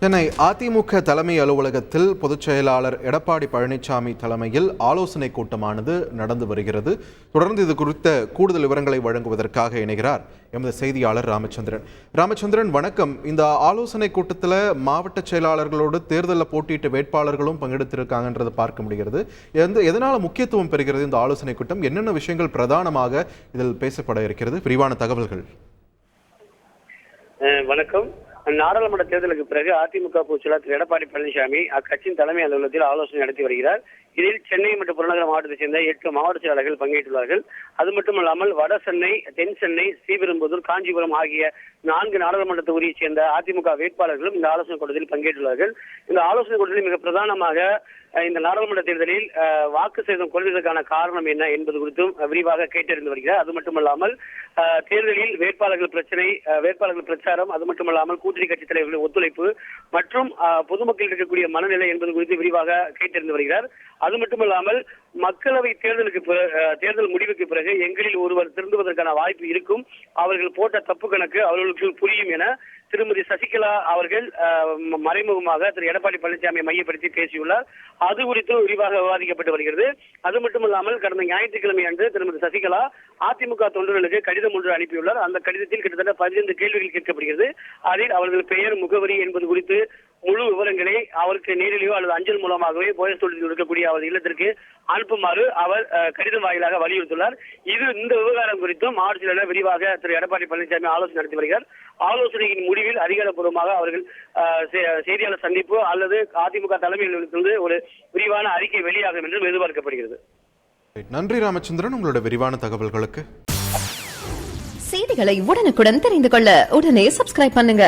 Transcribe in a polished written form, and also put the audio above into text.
சென்னை அதிமுக தலைமை அலுவலகத்தில் பொதுச் செயலாளர் எடப்பாடி பழனிசாமி தலைமையில் ஆலோசனை கூட்டமானது நடந்து வருகிறது. தொடர்ந்து இது குறித்த கூடுதல் விவரங்களை வழங்குவதற்காக இணைகிறார் எமது செய்தியாளர் ராமச்சந்திரன். வணக்கம். இந்த ஆலோசனை கூட்டத்தில் மாவட்ட செயலாளர்களோடு தேர்தலில் போட்டியிட்ட வேட்பாளர்களும் பங்கெடுத்திருக்காங்கன்றதை பார்க்க முடிகிறது. எதனால் முக்கியத்துவம் பெறுகிறது இந்த ஆலோசனை கூட்டம்? என்னென்ன விஷயங்கள் பிரதானமாக இதில் பேசப்பட இருக்கிறது? விரிவான தகவல்கள். வணக்கம். நாடாளுமன்ற தேர்தலுக்கு பிறகு அதிமுக பொதுச்செயலாளர் திரு எடப்பாடி பழனிசாமி அக்கட்சியின் தலைமை அலுவலகத்தில் ஆலோசனை நடத்தி வருகிறார். இதில் சென்னை மற்றும் புறநகர மாவட்டத்தைச் சேர்ந்த 8 மாவட்ட செயலாளர்கள் பங்கேற்றுள்ளார்கள். அது மட்டுமல்லாமல் வட சென்னை, தென் சென்னை, ஸ்ரீபெரும்புதூர், காஞ்சிபுரம் ஆகிய 4 நாடாளுமன்ற தொகுதியைச் சேர்ந்த அதிமுக வேட்பாளர்களும் இந்த ஆலோசனை கூட்டத்தில் பங்கேற்றுள்ளார்கள். இந்த ஆலோசனை கூட்டத்தில் மிக பிரதானமாக இந்த நாடாளுமன்ற தேர்தலில் வாக்கு சேதம் கொள்வதற்கான காரணம் என்ன என்பது குறித்தும் விரிவாக கேட்டறிந்து வருகிறார். அது மட்டுமல்லாமல் தேர்தலில் வேட்பாளர்கள் பிரச்சனை, வேட்பாளர்கள் பிரச்சாரம், அது மட்டுமல்லாமல் கூட்டணி கட்சித் தலைவர்களின் ஒத்துழைப்பு மற்றும் பொதுமக்கள் இருக்கக்கூடிய மனநிலை என்பது குறித்து விரிவாக கேட்டறிந்து வருகிறார். அது மட்டுமல்லாமல் மக்களவை தேர்தல் முடிவுக்கு பிறகு எங்களில் ஒருவர் திருந்துவதற்கான வாய்ப்பு இருக்கும், அவர்கள் போட்ட தப்பு கணக்கு அவர்களுக்கு புரியும் என திருமதி சசிகலா அவர்கள் மறைமுகமாக திரு எடப்பாடி பழனிசாமியை மையப்படுத்தி பேசியுள்ளார். அது குறித்து விரிவாக விவாதிக்கப்பட்டு வருகிறது. அது மட்டுமல்லாமல் கடந்த ஞாயிற்றுக்கிழமை அன்று திருமதி சசிகலா அதிமுக தொண்டர்களுக்கு கடிதம் ஒன்று அனுப்பியுள்ளார். அந்த கடிதத்தில் கிட்டத்தட்ட 15 கேள்விகள் கேட்கப்படுகிறது. அதில் அவர்கள் பெயர், முகவரி என்பது குறித்து முழு விவரங்களை அவருக்கு நேரிலேயோ அல்லது அஞ்சல் மூலமாகவே போயஸ் தொழில் இருக்கக்கூடிய அவர் இல்லத்திற்கு அனுப்புமாறு அவர் கடிதம் வாயிலாக வலியுறுத்தியுள்ளார். இந்த விவகாரம் குறித்தும் மாவட்ட செயலாளர் விரிவாக திரு எடப்பாடி பழனிசாமி ஆலோசனை நடத்தி வருகிறார். ஆலோசனையின் முடிவில் அதிகாரப்பூர்வமாக அவர்கள் செய்தியாளர் சந்திப்பு அல்லது அதிமுக தலைமையிலிருந்து ஒரு விரிவான அறிக்கை வெளியாகும் என்றும் எதிர்பார்க்கப்படுகிறது. நன்றி ராமச்சந்திரன், உங்களோட விரிவான தகவல்களுக்கு. செய்திகளை உடனுக்குடன் தெரிந்து கொள்ள உடனே சப்ஸ்கிரைப் பண்ணுங்க.